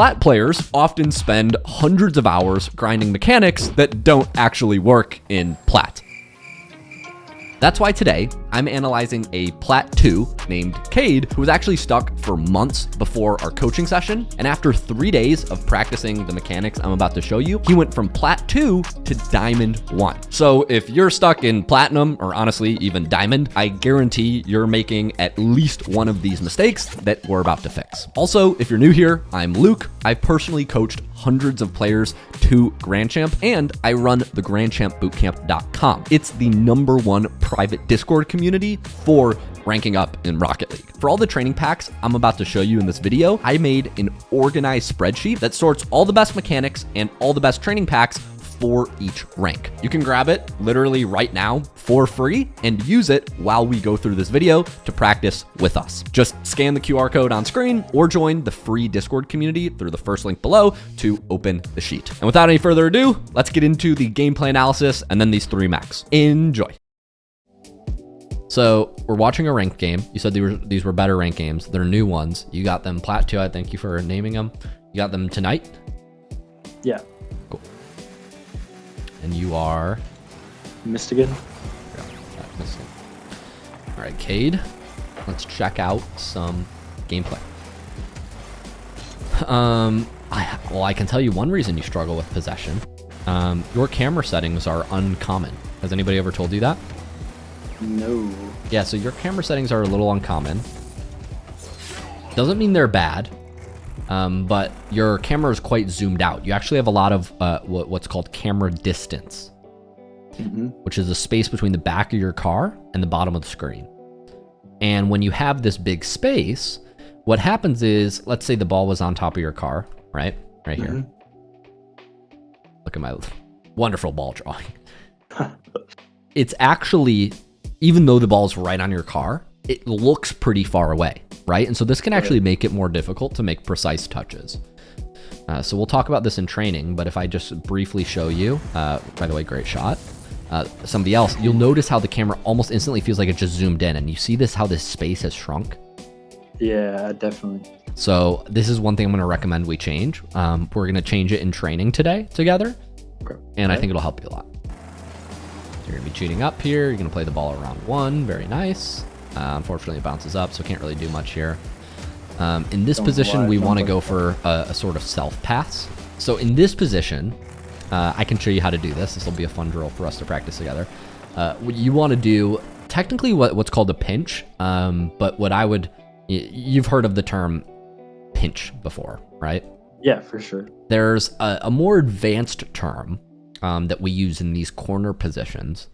Plat players often spend hundreds of hours grinding mechanics that don't actually work in Plat. That's why today I'm analyzing a Plat 2 named Caide, who was actually stuck for months before our coaching session. And after 3 days of practicing the mechanics I'm about to show you, he went from Plat 2 to Diamond 1. So if you're stuck in Platinum, or honestly, even Diamond, I guarantee you're making at least one of these mistakes that we're about to fix. Also, if you're new here, I'm Luke. I've personally coached hundreds of players to Grand Champ, and I run the grandchampbootcamp.com. It's the #1 private Discord community for ranking up in Rocket League. For all the training packs I'm about to show you in this video, I made an organized spreadsheet that sorts all the best mechanics and all the best training packs for each rank. You can grab it literally right now for free and use it while we go through this video to practice with us. Just scan the QR code on screen or join the free Discord community through the first link below to open the sheet. And without any further ado, let's get into the gameplay analysis and then these 3 mechs. Enjoy. So we're watching a ranked game. You said these were better ranked games. They're new ones. You got them Plat 2. I thank you for naming them. You got them tonight? Yeah. Cool. And you are? Michigan. Yeah, Michigan. All right, Caide. Let's check out some gameplay. I can tell you one reason you struggle with possession. Your camera settings are uncommon. Has anybody ever told you that? No. Yeah, so your camera settings are a little uncommon. Doesn't mean they're bad, but your camera is quite zoomed out. You actually have a lot of what's called camera distance, which is the space between the back of your car and the bottom of the screen. And when you have this big space, what happens is, let's say the ball was on top of your car, right? Right here. Look at my wonderful ball drawing. It's actually, even though the ball's right on your car, it looks pretty far away, right? And so this can actually make it more difficult to make precise touches. So we'll talk about this in training, but if I just briefly show you, by the way, great shot. Somebody else, you'll notice how the camera almost instantly feels like it just zoomed in, and you see this, how this space has shrunk? Yeah, definitely. So this is one thing I'm gonna recommend we change. We're gonna change it in training today together, and I think it'll help you a lot. You're gonna be cheating up here. You're gonna play the ball around 1. Very nice. Unfortunately, it bounces up, so can't really do much here. In this position, we want to go for a sort of self pass. So in this position, I can show you how to do this. This will be a fun drill for us to practice together. What you want to do, technically what's called a pinch, but what I would, you've heard of the term pinch before, right? Yeah, for sure. There's a more advanced term that we use in these corner positions.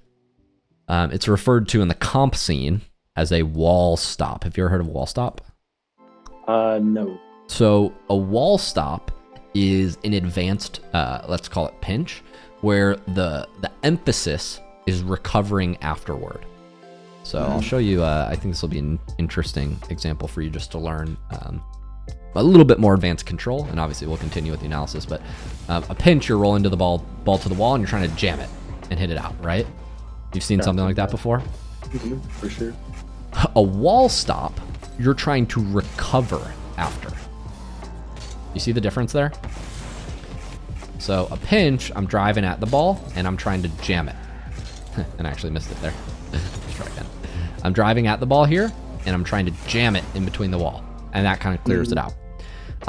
It's referred to in the comp scene as a wall stop. Have you ever heard of wall stop? No. So a wall stop is an advanced, let's call it pinch, where the emphasis is recovering afterward. So I'll show you, I think this will be an interesting example for you just to learn a little bit more advanced control, and obviously we'll continue with the analysis, but a pinch, you're rolling to the ball to the wall, and you're trying to jam it and hit it out, right? You've seen something like that before? For sure. A wall stop, you're trying to recover after. You see the difference there? So a pinch, I'm driving at the ball, and I'm trying to jam it. And I actually missed it there. Let's try again. I'm driving at the ball here, and I'm trying to jam it in between the wall, and that kind of clears it out.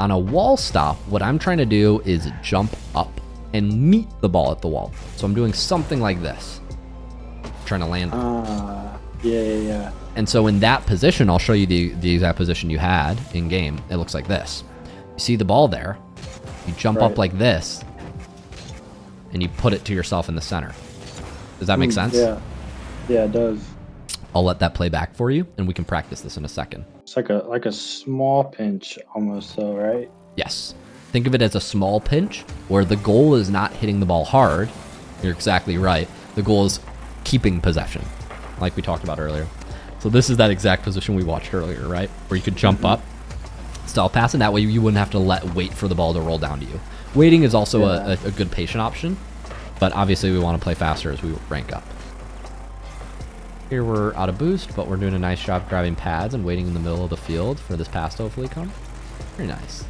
On a wall stop, what I'm trying to do is jump up and meet the ball at the wall. So I'm doing something like this, trying to land it. Yeah. And so in that position, I'll show you the exact position you had in game. It looks like this. You see the ball there, you jump up like this, and you put it to yourself in the center. Does that make sense? Yeah, it does. I'll let that play back for you, and we can practice this in a second. It's like a small pinch almost, though, right? Yes. Think of it as a small pinch, where the goal is not hitting the ball hard. You're exactly right. The goal is keeping possession, like we talked about earlier. So this is that exact position we watched earlier, right? Where you could jump up, style pass, and that way you wouldn't have to wait for the ball to roll down to you. Waiting is also a good patient option, but obviously we want to play faster as we rank up. Here we're out of boost, but we're doing a nice job grabbing pads and waiting in the middle of the field for this pass to hopefully come. Very nice.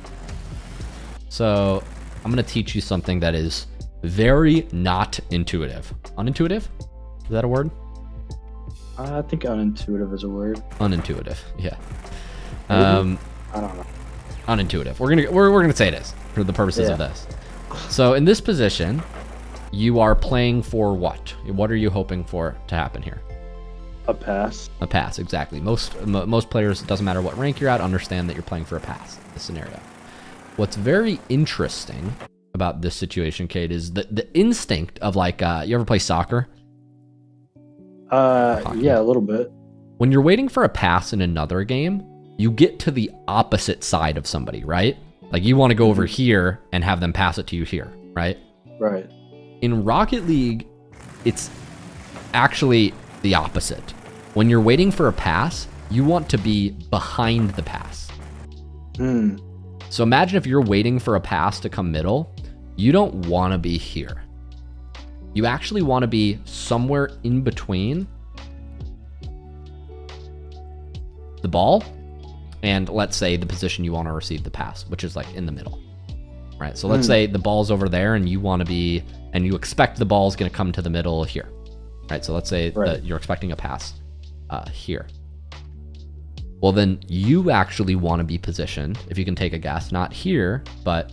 So I'm going to teach you something that is very not intuitive. Unintuitive? Is that a word? I think unintuitive is a word. Unintuitive, yeah. Maybe? I don't know. Unintuitive. We're gonna say it is for the purposes of this. So in this position, you are playing for what? What are you hoping for to happen here? A pass. A pass, exactly. Most players, it doesn't matter what rank you're at, understand that you're playing for a pass in this scenario. What's very interesting about this situation, Caide, is the instinct of like, you ever play soccer? Yeah, a little bit. When you're waiting for a pass in another game, you get to the opposite side of somebody, right? Like you want to go over here and have them pass it to you here, right? Right. In Rocket League, it's actually the opposite. When you're waiting for a pass, you want to be behind the pass. So imagine if you're waiting for a pass to come middle, you don't want to be here. You actually want to be somewhere in between the ball and let's say the position you want to receive the pass, which is like in the middle, right? So let's say the ball's over there and you want to be, and you expect the ball's going to come to the middle here, right? So let's say that you're expecting a pass here. Well, then you actually want to be positioned, if you can take a guess, not here, but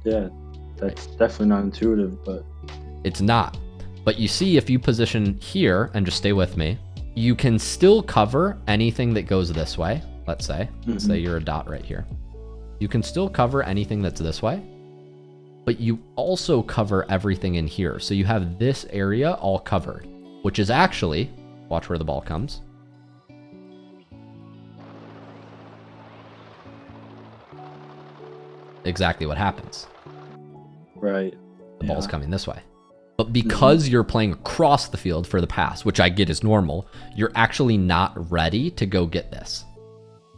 yeah, that's definitely not intuitive, but it's not. But you see, if you position here and just stay with me, you can still cover anything that goes this way. Let's say you're a dot right here. You can still cover anything that's this way, but you also cover everything in here. So you have this area all covered, which is actually, watch where the ball comes. Exactly what happens. Right. The ball's coming this way. But because you're playing across the field for the pass, which I get is normal, you're actually not ready to go get this.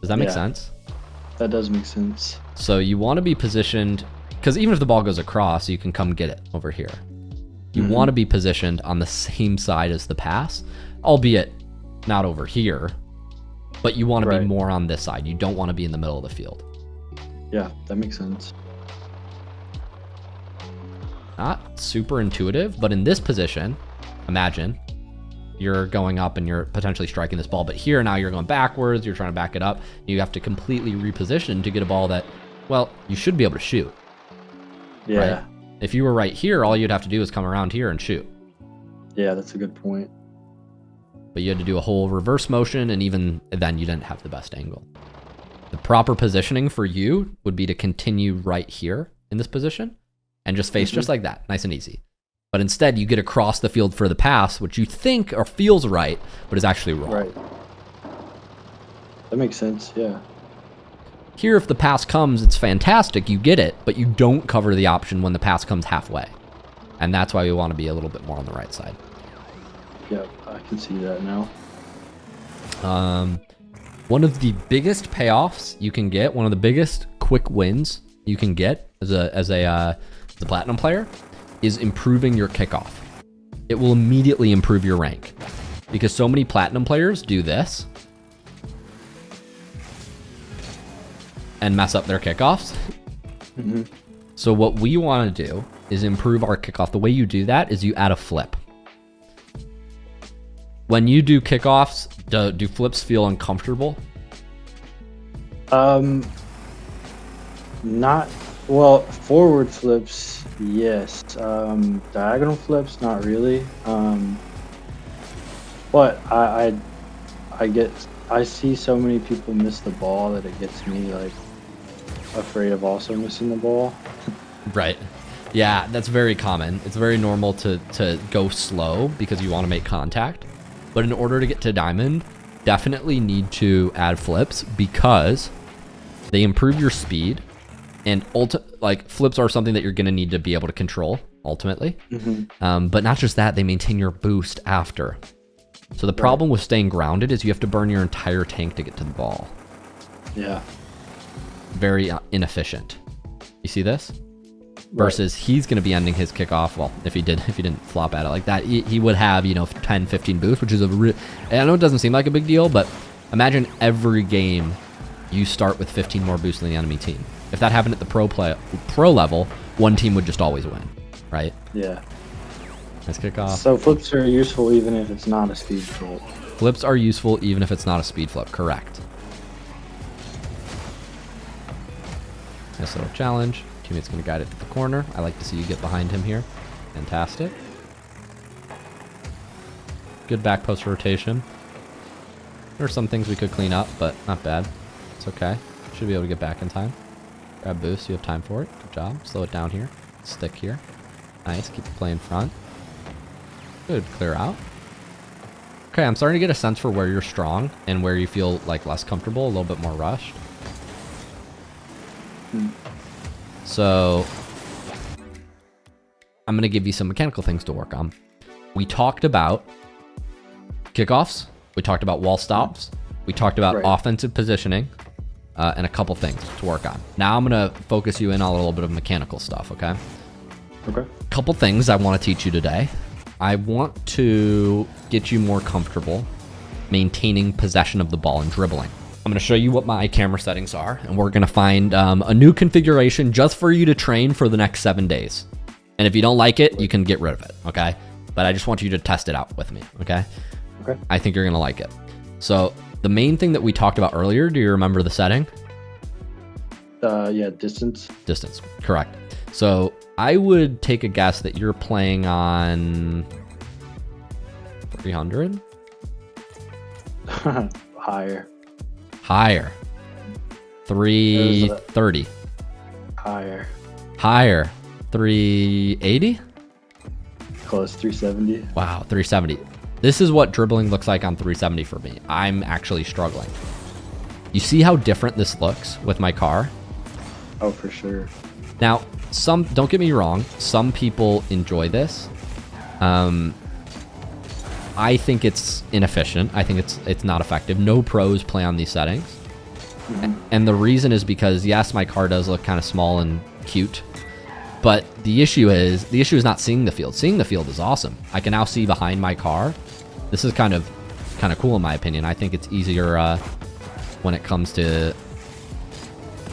Does that make sense? That does make sense. So you want to be positioned, because even if the ball goes across, you can come get it over here. You want to be positioned on the same side as the pass, albeit not over here, but you want to be more on this side. You don't want to be in the middle of the field. Yeah, that makes sense. Not super intuitive, but in this position, imagine you're going up and you're potentially striking this ball, but here now you're going backwards, you're trying to back it up. You have to completely reposition to get a ball that, well, you should be able to shoot. Yeah. Right? If you were right here, all you'd have to do is come around here and shoot. Yeah, that's a good point. But you had to do a whole reverse motion, and even then you didn't have the best angle. The proper positioning for you would be to continue right here in this position and just face just like that, nice and easy. But instead, you get across the field for the pass, which you think or feels right, but is actually wrong. Right. That makes sense, yeah. Here, if the pass comes, it's fantastic, you get it, but you don't cover the option when the pass comes halfway. And that's why we want to be a little bit more on the right side. Yeah, I can see that now. One of the biggest payoffs you can get, one of the biggest quick wins you can get as a platinum player is improving your kickoff. It will immediately improve your rank because so many platinum players do this and mess up their kickoffs. So what we want to do is improve our kickoff. The way you do that is you add a flip. When you do kickoffs, do flips feel uncomfortable? Not, well, forward flips, yes. Diagonal flips, not really. But I see so many people miss the ball that it gets me like afraid of also missing the ball. Right. Yeah, that's very common. It's very normal to go slow because you want to make contact. But in order to get to diamond, definitely need to add flips because they improve your speed, and like flips are something that you're going to need to be able to control ultimately. But not just that, they maintain your boost after. So the problem with staying grounded is you have to burn your entire tank to get to the ball. Yeah. Very inefficient. You see this? Versus he's going to be ending his kickoff. Well, if he didn't flop at it like that, he would have, 10, 15 boost, which is I know it doesn't seem like a big deal, but Imagine every game you start with 15 more boosts than the enemy team. If that happened at the pro level, one team would just always win, right? Yeah. Nice kickoff. So flips are useful even if it's not a speed flip. Flips are useful even if it's not a speed flip, correct. Nice little challenge. Teammate's going to guide it to the corner. I like to see you get behind him here. Fantastic. Good back post rotation. There are some things we could clean up, but not bad. It's okay. Should be able to get back in time. Grab boost. You have time for it. Good job. Slow it down here. Stick here. Nice. Keep the play in front. Good. Clear out. Okay, I'm starting to get a sense for where you're strong and where you feel like less comfortable, a little bit more rushed. So I'm going to give you some mechanical things to work on. We talked about kickoffs. We talked about wall stops. We talked about offensive positioning and a couple things to work on. Now I'm going to focus you in on a little bit of mechanical stuff, okay? Okay. A couple things I want to teach you today. I want to get you more comfortable maintaining possession of the ball and dribbling. I'm going to show you what my camera settings are, and we're going to find a new configuration just for you to train for the next 7 days. And if you don't like it, you can get rid of it, okay? But I just want you to test it out with me, okay? Okay. I think you're going to like it. So the main thing that we talked about earlier, do you remember the setting? Yeah, distance. Distance, correct. So I would take a guess that you're playing on 300? Higher. Higher. 330. Higher. Higher. 380? Close, 370. Wow, 370. This is what dribbling looks like on 370 for me. I'm actually struggling. You see how different this looks with my car? Oh, for sure. Now, don't get me wrong, some people enjoy this. I think it's inefficient. I think it's not effective. No pros play on these settings. And the reason is because, yes, my car does look kind of small and cute, but the issue is not seeing the field. Seeing the field is awesome. I can now see behind my car. This is kind of cool in my opinion. I think it's easier when it comes to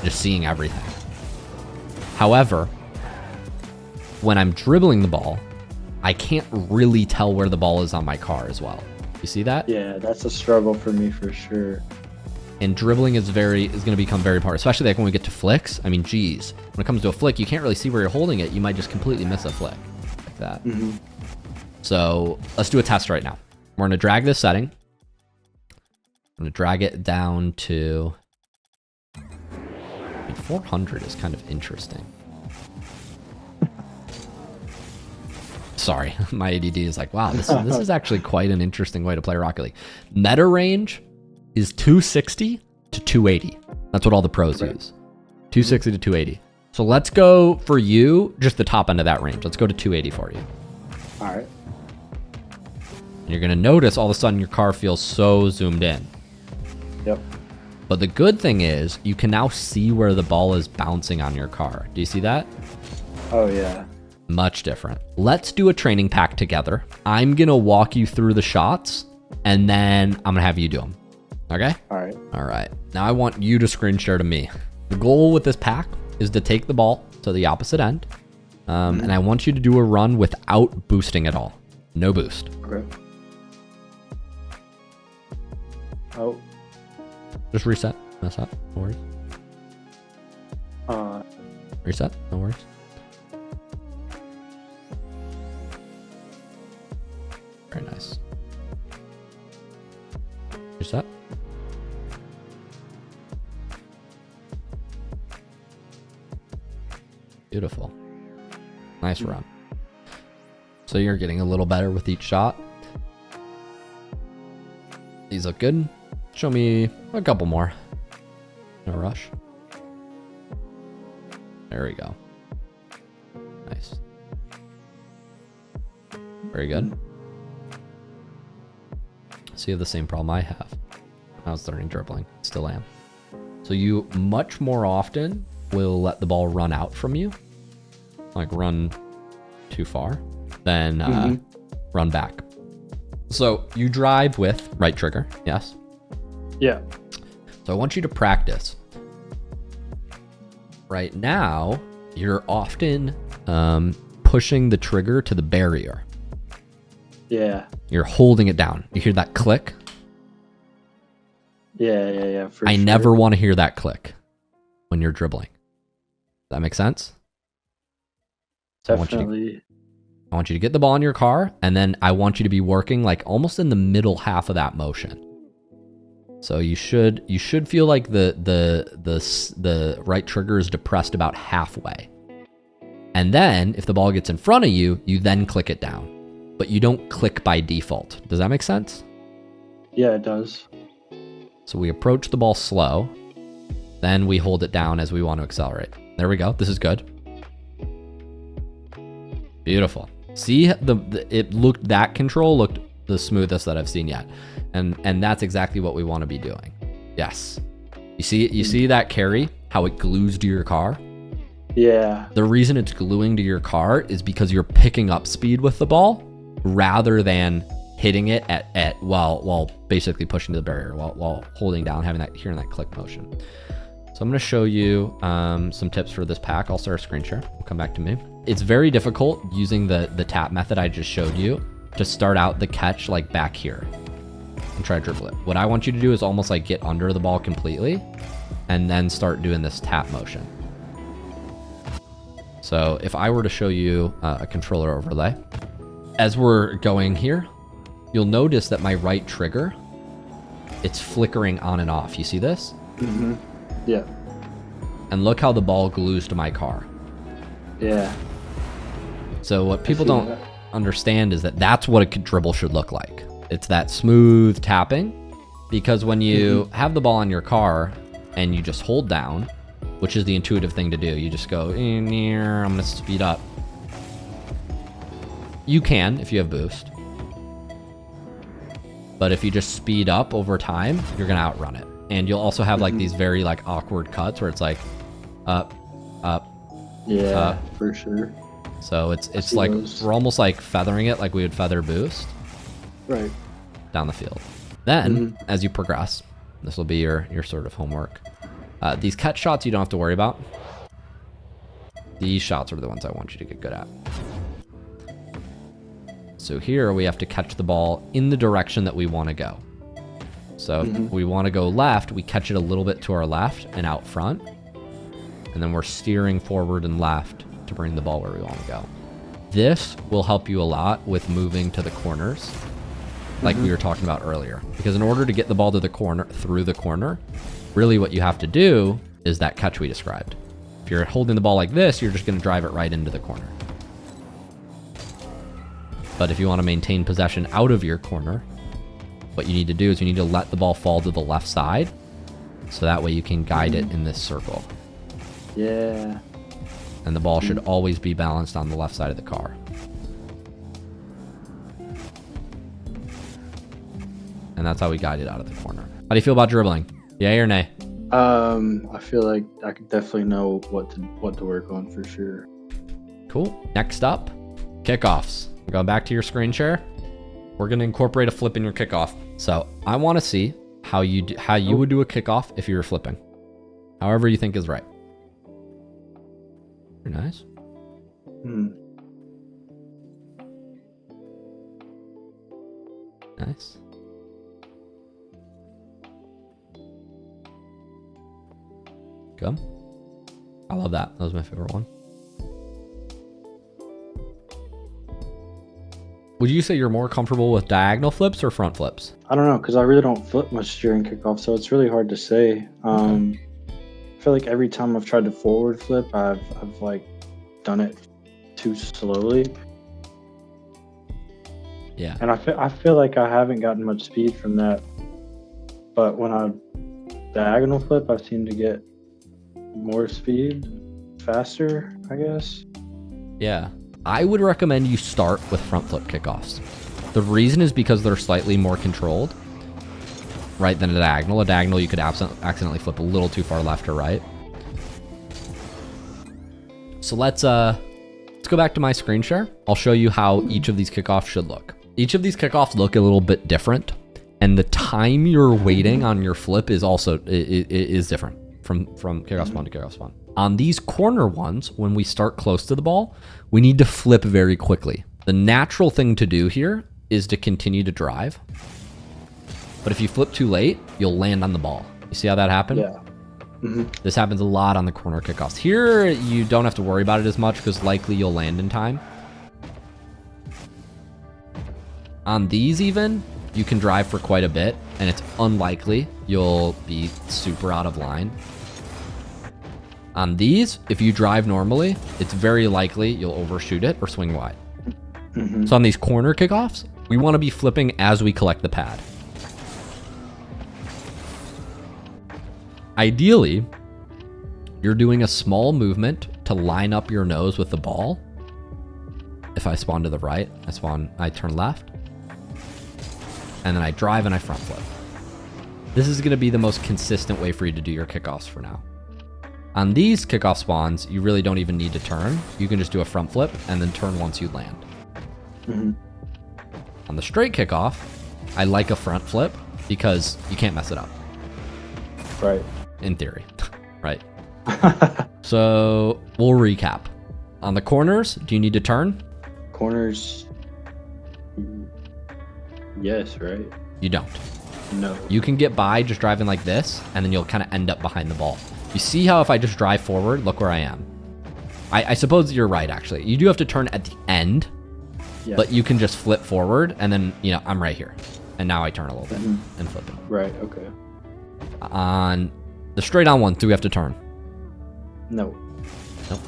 just seeing everything. However, when I'm dribbling the ball, I can't really tell where the ball is on my car as well. You see that? Yeah, that's a struggle for me for sure. And dribbling is going to become very important, especially like when we get to flicks. I mean, geez, when it comes to a flick, you can't really see where you're holding it. You might just completely miss a flick like that. So let's do a test right now. We're going to drag this setting. I'm going to drag it down to 400 is kind of interesting. Sorry, my ADD is like, wow, this is actually quite an interesting way to play Rocket League. Meta range is 260 to 280. That's what all the pros use. 260 to 280. So let's go for you, just the top end of that range. Let's go to 280 for you. All right. And you're going to notice all of a sudden your car feels so zoomed in. Yep. But the good thing is you can now see where the ball is bouncing on your car. Do you see that? Oh, yeah. Much different. Let's do a training pack together. I'm going to walk you through the shots, and then I'm going to have you do them. Okay? All right. All right. Now I want you to screen share to me. The goal with this pack is to take the ball to the opposite end, and I want you to do a run without boosting at all. No boost. Okay. Oh. Just reset. Mess up. No worries. Reset. No worries. Very nice. Reset. Beautiful. Nice run. So you're getting a little better with each shot. These look good. Show me a couple more. No rush. There we go. Nice. Very good. So you have the same problem I have. I was learning dribbling. Still am. So you much more often will let the ball run out from you. Like run too far. Then run back. So you drive with right trigger. Yes. Yeah. So I want you to practice. Right now, you're often pushing the trigger to the barrier. Yeah. You're holding it down. You hear that click? Yeah. I never want to hear that click when you're dribbling. Does that make sense? So Definitely. I want you to get the ball in your car, and then I want you to be working like almost in the middle half of that motion. So you should feel like the right trigger is depressed about halfway. And then if the ball gets in front of you, you then click it down. But you don't click by default. Does that make sense? Yeah, it does. So we approach the ball slow, then we hold it down as we want to accelerate. There we go. This is good. Beautiful. See, that control looked the smoothest that I've seen yet. And that's exactly what we want to be doing. Yes. You see that carry, how it glues to your car? Yeah. The reason it's gluing to your car is because you're picking up speed with the ball rather than hitting it while basically pushing to the barrier, while holding down, hearing that click motion. So I'm going to show you some tips for this pack. I'll start a screen share. We'll come back to me. It's very difficult using the tap method I just showed you to start out the catch like back here and try to dribble it. What I want you to do is almost like get under the ball completely and then start doing this tap motion. So if I were to show you a controller overlay, as we're going here, you'll notice that my right trigger, it's flickering on and off. You see this? Mm-hmm. Yeah. And look how the ball glues to my car. Yeah. So what people don't understand is that that's what a dribble should look like. It's that smooth tapping, because when you have the ball in your car and you just hold down, which is the intuitive thing to do, you just go in here, I'm going to speed up. You can if you have boost. But if you just speed up over time, you're going to outrun it. And you'll also have like these very like awkward cuts where it's like up, up. Yeah, up. for sure. So it's like we're almost like feathering it like we would feather boost. Right. Down the field. Then as you progress, this will be your sort of homework. These cut shots you don't have to worry about. These shots are the ones I want you to get good at. So here we have to catch the ball in the direction that we want to go. So if we want to go left, we catch it a little bit to our left and out front. And then we're steering forward and left to bring the ball where we want to go. This will help you a lot with moving to the corners, like we were talking about earlier. Because in order to get the ball to the corner, through the corner, really what you have to do is that catch we described. If you're holding the ball like this, you're just going to drive it right into the corner. But if you want to maintain possession out of your corner, what you need to do is you need to let the ball fall to the left side, so that way you can guide it in this circle. Yeah. And the ball should always be balanced on the left side of the car. And that's how we guide it out of the corner. How do you feel about dribbling? Yay or nay? I feel like I could definitely know what to work on for sure. Cool. Next up, kickoffs. Going back to your screen share, we're going to incorporate a flip in your kickoff. So I want to see how you would do a kickoff if you were flipping. However you think is right. Very nice. Nice. Good. I love that. That was my favorite one. Would you say you're more comfortable with diagonal flips or front flips? I don't know, because I really don't flip much during kickoff, so it's really hard to say. I feel like every time I've tried to forward flip, I've like done it too slowly. Yeah. And I feel like I haven't gotten much speed from that. But when I diagonal flip, I seem to get more speed, faster, I guess. Yeah. I would recommend you start with front flip kickoffs. The reason is because they're slightly more controlled, right, than a diagonal. A diagonal, you could accidentally flip a little too far left or right. So let's go back to my screen share. I'll show you how each of these kickoffs should look. Each of these kickoffs look a little bit different, And the time you're waiting on your flip is also is different from kickoff spawn to kickoff spawn. On these corner ones, when we start close to the ball, we need to flip very quickly. The natural thing to do here is to continue to drive. But if you flip too late, you'll land on the ball. You see how that happened? Yeah. This happens a lot on the corner kickoffs. Here, you don't have to worry about it as much because likely you'll land in time. On these even, you can drive for quite a bit, and it's unlikely you'll be super out of line. On these, if you drive normally, it's very likely you'll overshoot it or swing wide. So on these corner kickoffs, we want to be flipping as we collect the pad. Ideally, you're doing a small movement to line up your nose with the ball. If I spawn to the right, I turn left. And then I drive and I front flip. This is going to be the most consistent way for you to do your kickoffs for now. On these kickoff spawns, you really don't even need to turn. You can just do a front flip and then turn once you land. On the straight kickoff, I like a front flip because you can't mess it up. Right. In theory, right? So we'll recap. On the corners, do you need to turn? Corners. Yes, right? You don't. No. You can get by just driving like this, and then you'll kind of end up behind the ball. You see how if I just drive forward, look where I am. I suppose you're right, actually. You do have to turn at the end, but you can just flip forward, and then, you know, I'm right here. And now I turn a little bit and flip it. Right, okay. On the straight on ones, do we have to turn? No. Nope.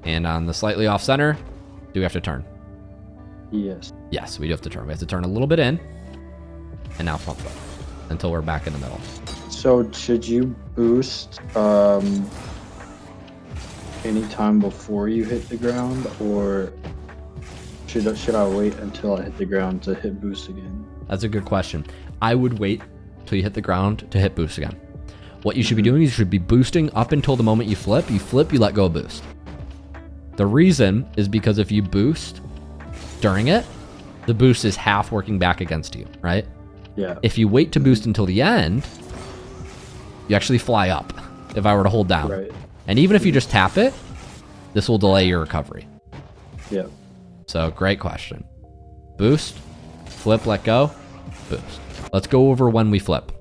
And on the slightly off center, do we have to turn? Yes. Yes, we do have to turn. We have to turn a little bit in, and now front flip until we're back in the middle. So should you boost anytime before you hit the ground, or should I wait until I hit the ground to hit boost again? That's a good question. I would wait till you hit the ground to hit boost again. What you should be doing is you should be boosting up until the moment you flip. You flip, you let go of boost. The reason is because if you boost during it, the boost is half working back against you, right? Yeah. If you wait to boost until the end, you actually fly up if I were to hold down. Right. And even if you just tap it, this will delay your recovery. Yeah. So great question. Boost, flip, let go, boost. Let's go over when we flip.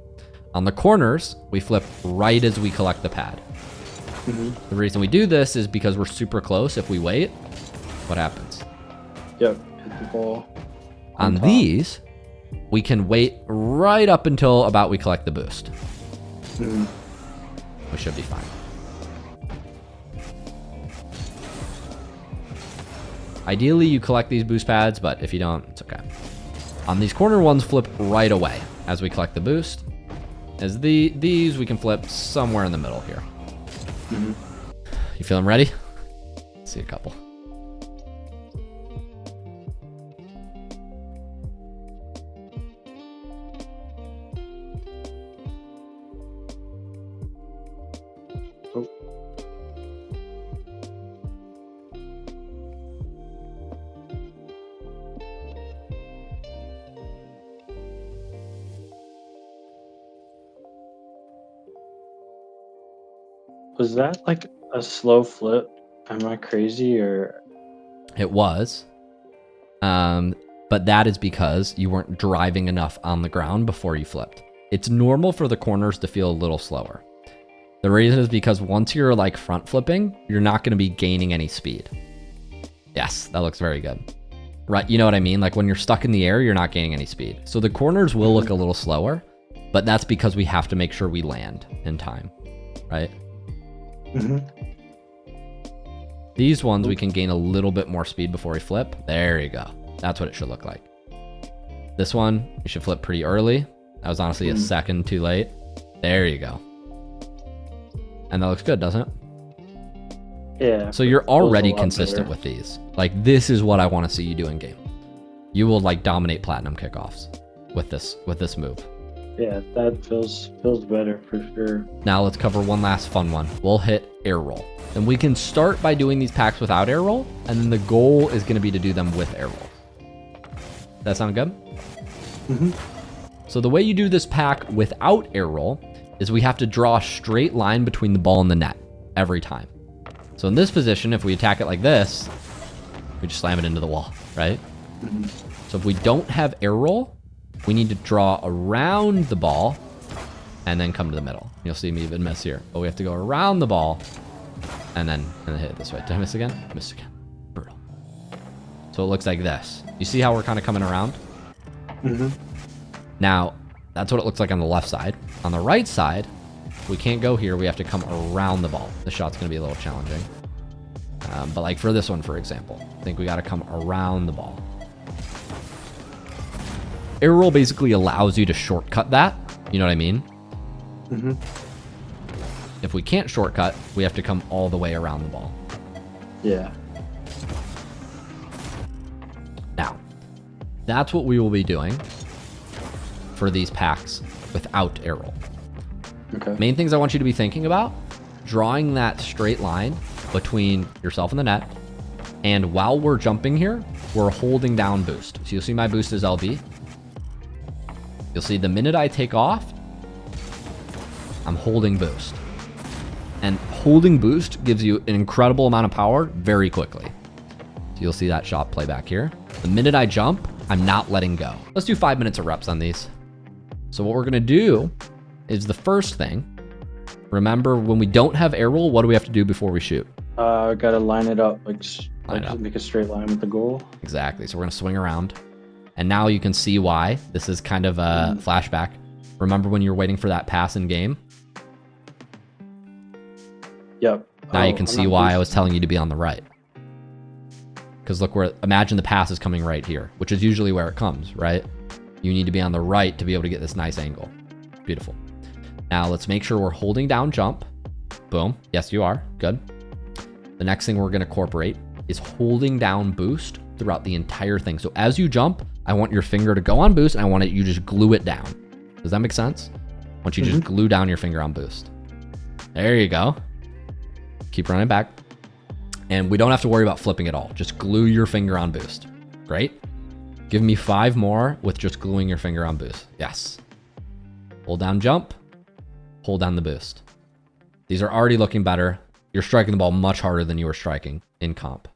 On the corners, we flip right as we collect the pad. The reason we do this is because we're super close. If we wait, what happens? Yep. Hit the ball. On these, we can wait right up until about we collect the boost. We should be fine. Ideally, you collect these boost pads, but if you don't, it's okay. On these corner ones, flip right away as we collect the boost. As these, we can flip somewhere in the middle here. You feeling ready? Let's see a couple. Oh. Was that like a slow flip? Am I crazy or? It was. But that is because you weren't driving enough on the ground before you flipped. It's normal for the corners to feel a little slower. The reason is because once you're like front flipping, you're not going to be gaining any speed. Yes, that looks very good. Right, you know what I mean? Like when you're stuck in the air, you're not gaining any speed. So the corners will look a little slower, but that's because we have to make sure we land in time, right? These ones, we can gain a little bit more speed before we flip. There you go. That's what it should look like. This one, you should flip pretty early. That was honestly a second too late. There you go. And that looks good, doesn't it? Yeah. So you're already consistent with these. Like, this is what I want to see you do in game. You will like dominate platinum kickoffs with this move. Yeah, that feels better for sure. Now let's cover one last fun one. We'll hit air roll. And we can start by doing these packs without air roll, and then the goal is going to be to do them with air roll. That sound good? Mm-hmm. So the way you do this pack without air roll is we have to draw a straight line between the ball and the net every time. So in this position, if we attack it like this, we just slam it into the wall, right? Mm-hmm. So if we don't have air roll, we need to draw around the ball and then come to the middle. You'll see me even miss here, but we have to go around the ball and then hit it this way. Did I miss again? I missed again. Brutal. So it looks like this. You see how we're kind of coming around? Mm-hmm. Now, that's what it looks like on the left side. On the right side, we can't go here. We have to come around the ball. The shot's going to be a little challenging. But like for this one, for example, I think we got to come around the ball. Air roll basically allows you to shortcut that. You know what I mean? Mm-hmm. If we can't shortcut, we have to come all the way around the ball. Yeah. Now, that's what we will be doing for these packs without air roll. Okay. Main things I want you to be thinking about, drawing that straight line between yourself and the net. And while we're jumping here, we're holding down boost. So you'll see my boost is LB. You'll see the minute I take off, I'm holding boost. And holding boost gives you an incredible amount of power very quickly. So you'll see that shot play back here. The minute I jump, I'm not letting go. Let's do 5 minutes of reps on these. So what we're gonna do is the first thing, remember when we don't have air roll, what do we have to do before we shoot? Gotta line it up, like Line it up. make a straight line with the goal. Exactly, so we're gonna swing around. And now you can see why. This is kind of a flashback. Remember when you were waiting for that pass in game? Yep. Now you can see why I was telling you to be on the right. Because look where, imagine the pass is coming right here, which is usually where it comes, right? You need to be on the right to be able to get this nice angle. Beautiful. Now let's make sure we're holding down jump. Boom. Yes, you are. Good. The next thing we're going to incorporate is holding down boost throughout the entire thing. So as you jump, I want your finger to go on boost and I want you just glue it down. Does that make sense? I want you to just glue down your finger on boost. There you go. Keep running back. And we don't have to worry about flipping at all. Just glue your finger on boost. Great. Give me 5 more with just gluing your finger on boost. Yes. Hold down jump. Hold down the boost. These are already looking better. You're striking the ball much harder than you were striking in comp.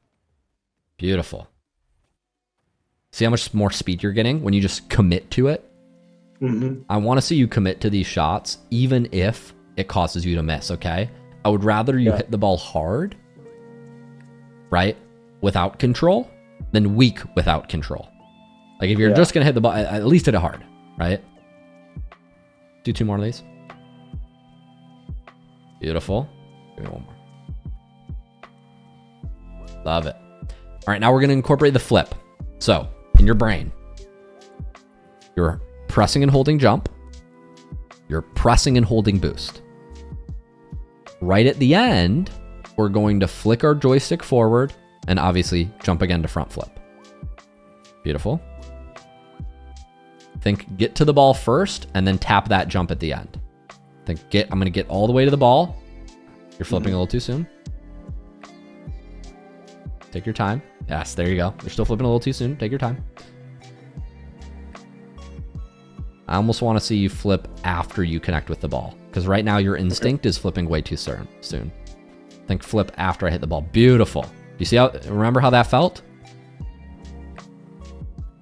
Beautiful. See how much more speed you're getting when you just commit to it? Mm-hmm. I want to see you commit to these shots, even if it causes you to miss, okay? I would rather you hit the ball hard, right, without control, than weak without control. Like if you're just going to hit the ball, at least hit it hard, right? Do 2 more of these. Beautiful. Give me 1 more. Love it. All right, now we're going to incorporate the flip. So, in your brain, you're pressing and holding jump. You're pressing and holding boost. Right at the end, we're going to flick our joystick forward and obviously jump again to front flip. Beautiful. Think get to the ball first and then tap that jump at the end. Think I'm going to get all the way to the ball. You're flipping a little too soon. Take your time. Yes, there you go. You're still flipping a little too soon. Take your time. I almost want to see you flip after you connect with the ball. Because right now your instinct is flipping way too soon. Think flip after I hit the ball. Beautiful. Do you see how, remember how that felt?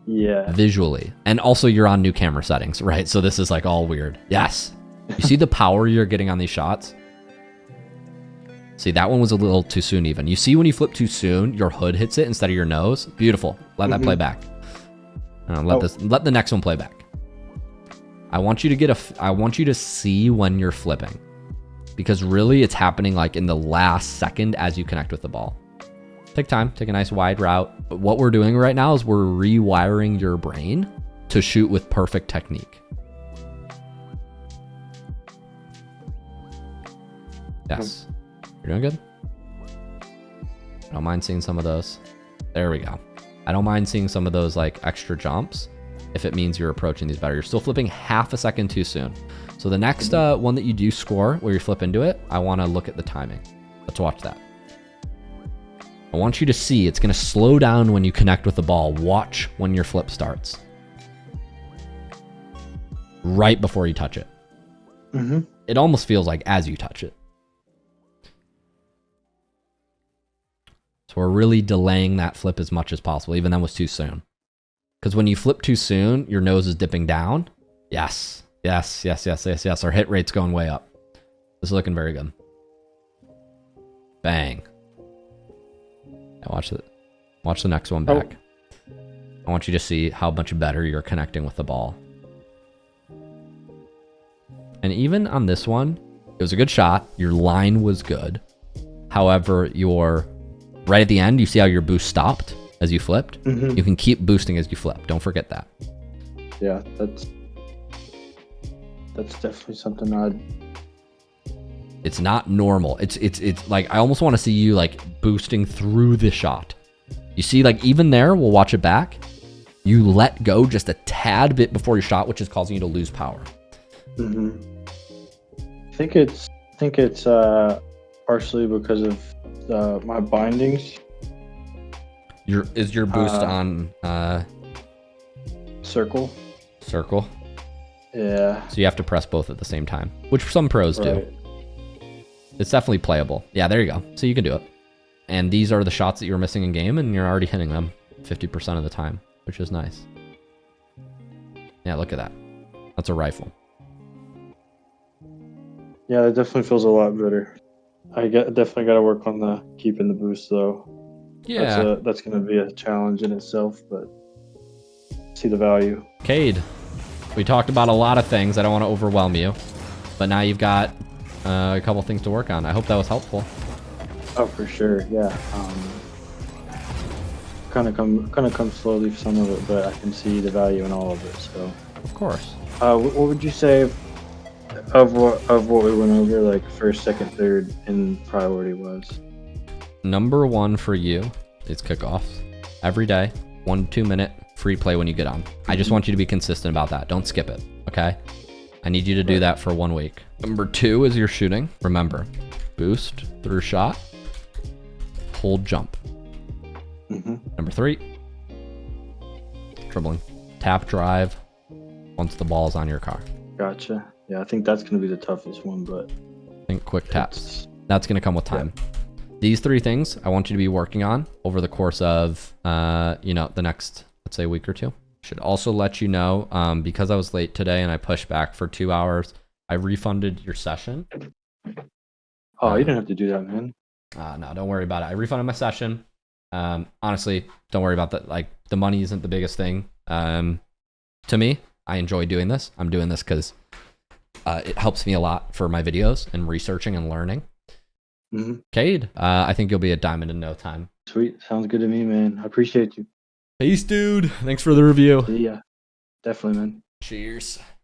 Yeah. Visually. And also you're on new camera settings, right? So this is like all weird. Yes. You see the power you're getting on these shots? See, that one was a little too soon even. You see when you flip too soon, your hood hits it instead of your nose? Beautiful. Let that play back. Let the next one play back. I want you to see when you're flipping. Because really it's happening like in the last second as you connect with the ball. Take time, take a nice wide route. But what we're doing right now is we're rewiring your brain to shoot with perfect technique. Yes. You're doing good. I don't mind seeing some of those. There we go. I don't mind seeing some of those like extra jumps if it means you're approaching these better. You're still flipping half a second too soon. So the next one that you do score where you flip into it, I want to look at the timing. Let's watch that. I want you to see it's going to slow down when you connect with the ball. Watch when your flip starts. right before you touch it. Mm-hmm. It almost feels like as you touch it. So we're really delaying that flip as much as possible. Even that was too soon. Because when you flip too soon, your nose is dipping down. Yes. Yes, yes, yes, yes, yes. Our hit rate's going way up. This is looking very good. Bang. Now watch the next one back. I want you to see how much better you're connecting with the ball. And even on this one, it was a good shot. Your line was good. However, right at the end, you see how your boost stopped as you flipped? Mm-hmm. You can keep boosting as you flip. Don't forget that. Yeah, that's definitely something It's not normal. It's like, I almost want to see you like boosting through the shot. You see, like even there, we'll watch it back. You let go just a tad bit before your shot, which is causing you to lose power. Mm-hmm. I think it's partially because of my bindings. Is your boost on circle? Circle? Yeah. So you have to press both at the same time, which some pros do. Right. It's definitely playable. Yeah, there you go. So you can do it. And these are the shots that you were missing in game, and you're already hitting them 50% of the time, which is nice. Yeah, look at that. That's a rifle. Yeah, it definitely feels a lot better. Definitely got to work on keeping the boost though. Yeah. That's going to be a challenge in itself, but see the value. Caide, we talked about a lot of things. I don't want to overwhelm you, but now you've got a couple things to work on. I hope that was helpful. Oh, for sure. Yeah. Kind of come slowly for some of it, but I can see the value in all of it. So. Of course. What would you say of what we went over, like first, second, third in priority was? Number one for you is kickoffs. Every day, 1 to 2 minute free play when you get on. I just want you to be consistent about that. Don't skip it, okay? I need you to do that for 1 week. Number 2 is your shooting. Remember, boost through shot, hold jump. Mm-hmm. Number 3, dribbling. Tap drive once the ball's on your car. Gotcha. Yeah, I think that's going to be the toughest one, but Think quick taps. That's going to come with time. Yeah. These 3 things I want you to be working on over the course of, the next, let's say, week or 2. Should also let you know, because I was late today and I pushed back for 2 hours, I refunded your session. Oh, you didn't have to do that, man. No, don't worry about it. I refunded my session. Honestly, don't worry about that. Like, the money isn't the biggest thing. To me, I enjoy doing this. I'm doing this because it helps me a lot for my videos and researching and learning. Mm-hmm. Caide, I think you'll be a diamond in no time. Sweet. Sounds good to me, man. I appreciate you. Peace, dude. Thanks for the review. Yeah, definitely, man. Cheers.